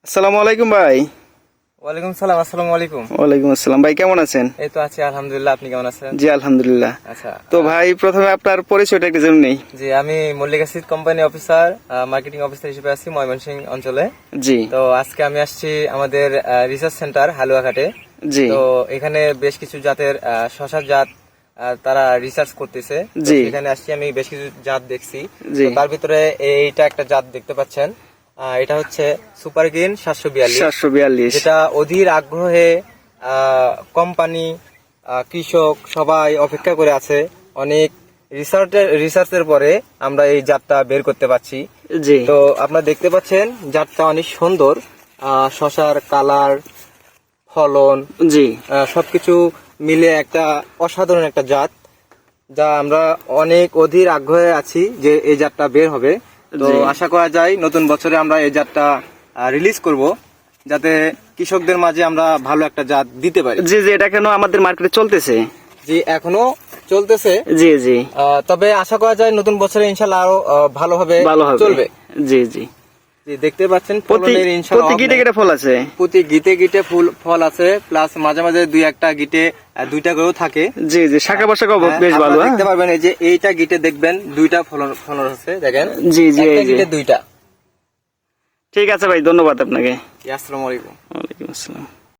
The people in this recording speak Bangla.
আসসালামু আলাইকুম ভাই। ওয়ালাইকুম সালাম। আসসালামু আলাইকুম। ওয়ালাইকুম আসসালাম ভাই, কেমন আছেন? এই তো আছি আলহামদুলিল্লাহ, আপনি কেমন আছেন? জি আলহামদুলিল্লাহ। আচ্ছা, তো ভাই প্রথমে আপনার পরিচয়টা একটু জেনে নেই। জি আমি মল্লিক আসিদ কোম্পানি অফিসার, মার্কেটিং অফিসার হিসেবে আছি ময়মনসিংহ অঞ্চলে। জি তো আজকে আমি আসছি আমাদের রিসার্চ সেন্টার হালুয়াঘাটে। জি তো এখানে বেশ কিছু জাতের শশার জাত তারা রিসার্চ করতেছে। তো জি। এখানে আসছি, আমি বেশ কিছু জাত দেখছি। জি। তো তার ভিতরে এইটা একটা জাত দেখতে পাচ্ছেন, এটা হচ্ছে সুপার গ্রিন 742, 742। যেটা অধীর আগ্রহে কোম্পানি, কৃষক সবাই অপেক্ষা করে আছে। অনেক রিসার্চের পরে আমরা এই জাতটা বের করতে পারছি। জি তো আপনারা দেখতে পাচ্ছেন জাতটা অনেক সুন্দর, শশার কালার, ফলন, জি সবকিছু মিলে একটা অসাধারণ একটা জাত, যা আমরা অনেক অধীর আগ্রহে আছি যে এই জাতটা বের হবে। তো জি। আশা করা যায় নতুন বছরে আমরা এই জাতটা রিলিজ করব, যাতে কৃষকদের মাঝে আমরা ভালো একটা জাত দিতে পারি। জি জি, এটা কেন আমাদের মার্কেটে চলতেছে? জি এখনো চলতেছে। জি জি, তবে আশা করা যায় নতুন বছরে ইনশাল্লাহ আরো ভালোভাবে চলবে। জি জি। জি দেখতে পাচ্ছেন প্রতি ফলনের ইনশাল্লাহ প্রতি গিটে গিটে ফল আছে। প্রতি গিটে গিটে ফল আছে, প্লাস মাঝে মাঝে দুই একটা গিটে দুইটা করেও থাকে। জি জি, শাখা পোশাকও বেশ ভালো। আপনারা দেখতে পারবেন, এই যে এইটা গিটে দেখবেন দুইটা ফলন আছে, দেখেন। জি জি, একটা এই যে। গিটে দুইটা। ঠিক আছে ভাই, ধন্যবাদ আপনাকে। আসসালামু আলাইকুম। ওয়ালাইকুম আসসালাম।